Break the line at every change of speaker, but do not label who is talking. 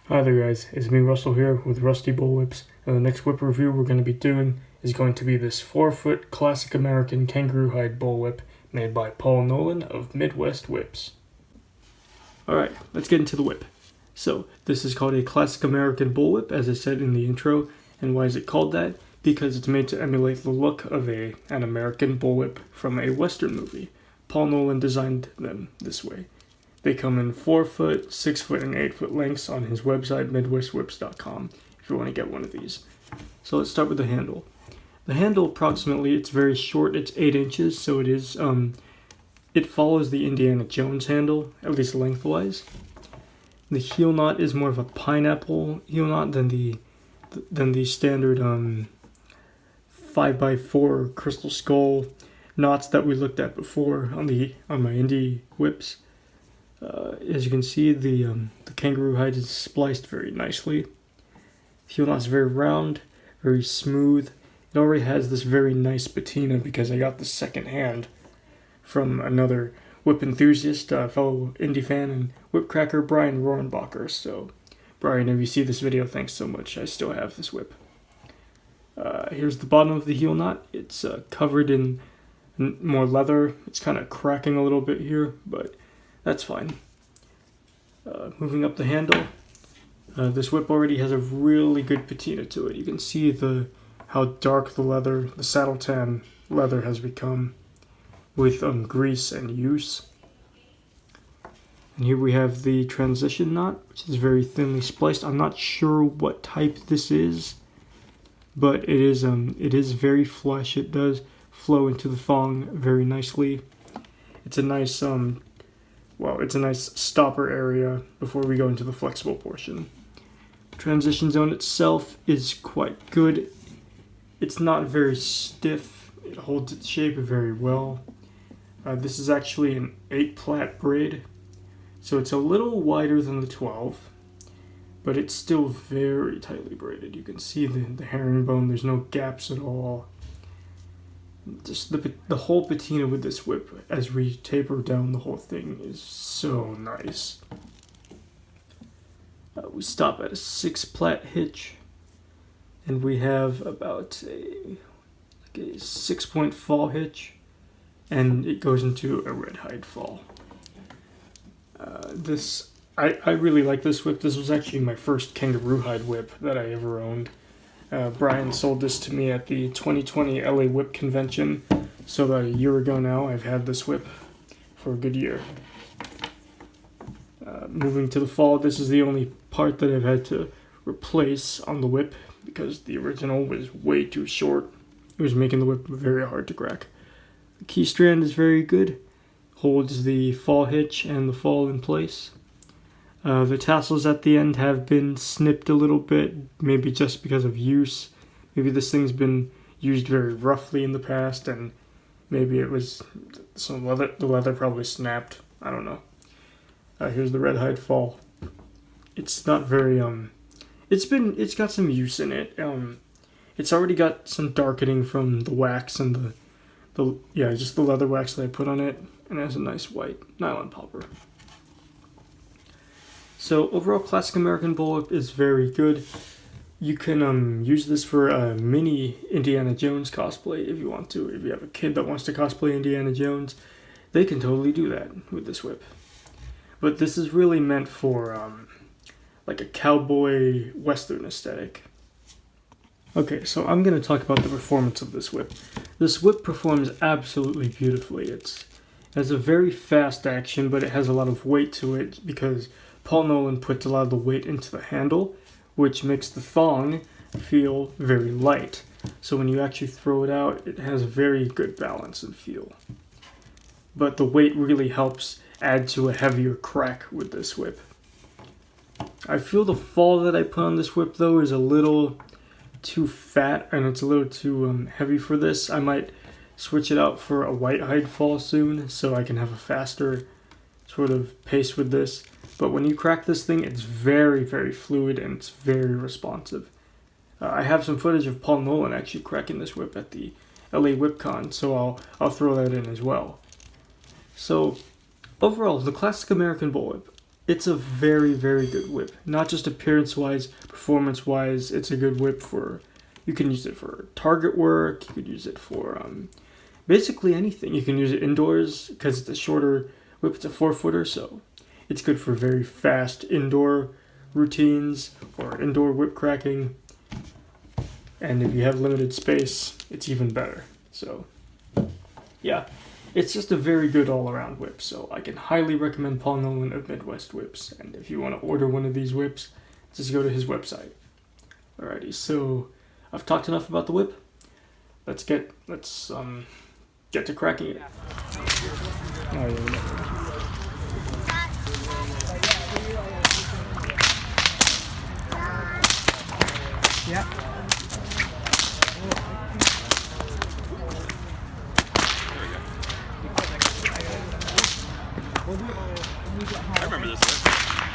Hi there guys, it's me Russell here with Rusty Bullwhips, and the next whip review we're going to be doing is going to be this 4-foot Classic American kangaroo hide bullwhip made by Paul Nolan of Midwestwhips. Alright, let's get into the whip. So, this is called a Classic American Bullwhip, as I said in the intro, and why is it called that? Because it's made to emulate the look of an American bullwhip from a Western movie. Paul Nolan designed them this way. They come in 4-foot, 6-foot, and 8-foot lengths on his website, midwestwhips.com, if you want to get one of these. So let's start with the handle. The handle, approximately, it's very short, it's 8 inches, so it follows the Indiana Jones handle, at least lengthwise. The heel knot is more of a pineapple heel knot than the standard 5x4 crystal skull knots that we looked at before on my indie whips. As you can see, the kangaroo hide is spliced very nicely. The heel knot is very round, very smooth. It already has this very nice patina because I got the second hand from another whip enthusiast, fellow indie fan and whip cracker, Brian Rohrenbacher. So, Brian, if you see this video, thanks so much. I still have this whip. Here's the bottom of the heel knot. It's covered in more leather. It's kind of cracking a little bit here, but that's fine. Moving up the handle, this whip already has a really good patina to it. You can see how dark the saddle tan leather has become with grease and use. And here we have the transition knot, which is very thinly spliced. I'm not sure what type this is, but it is very flush. It does flow into the thong very nicely. It's a nice it's a nice stopper area before we go into the flexible portion. Transition zone itself is quite good. It's not very stiff. It holds its shape very well. This is actually an 8-plait braid, so it's a little wider than the 12, but it's still very tightly braided. You can see the herringbone. There's no gaps at all. Just the whole patina with this whip, as we taper down the whole thing, is so nice. We stop at a 6-plait hitch, and we have about a 6-point fall hitch, and it goes into a red hide fall. I really like this whip. This was actually my first kangaroo hide whip that I ever owned. Brian sold this to me at the 2020 LA Whip Convention, so about a year ago now. I've had this whip for a good year. Moving to the fall, this is the only part that I've had to replace on the whip because the original was way too short. It was making the whip very hard to crack. The key strand is very good, holds the fall hitch and the fall in place. The tassels at the end have been snipped a little bit, maybe just because of use. Maybe this thing's been used very roughly in the past, and maybe it was the leather probably snapped. I don't know. Here's the red hide fall. It's not very it's got some use in it. It's already got some darkening from the wax and just the leather wax that I put on it, and it has a nice white nylon popper. So overall, Classic American Bullwhip is very good. You can use this for a mini Indiana Jones cosplay if you want to. If you have a kid that wants to cosplay Indiana Jones, they can totally do that with this whip. But this is really meant for like a cowboy western aesthetic. Okay, so I'm going to talk about the performance of this whip. This whip performs absolutely beautifully. It has a very fast action, but it has a lot of weight to it because Paul Nolan puts a lot of the weight into the handle, which makes the thong feel very light. So when you actually throw it out, it has a very good balance and feel. But the weight really helps add to a heavier crack with this whip. I feel the fall that I put on this whip, though, is a little too fat, and it's a little too heavy for this. I might switch it out for a white hide fall soon, so I can have a faster sort of pace with this. But when you crack this thing, it's very, very fluid and it's very responsive. I have some footage of Paul Nolan actually cracking this whip at the LA WhipCon, so I'll throw that in as well. So overall, the Classic American Bullwhip, it's a very, very good whip. Not just appearance-wise, performance-wise, it's a good whip for, you can use it for target work, you could use it for basically anything. You can use it indoors because it's a shorter whip, it's a 4-footer, so it's good for very fast indoor routines or indoor whip cracking. And if you have limited space, it's even better. So, yeah, it's just a very good all-around whip. So I can highly recommend Paul Nolan of Midwestwhips. And if you want to order one of these whips, just go to his website. Alrighty, so I've talked enough about the whip. Let's get to cracking it.
Yeah.
I remember this one.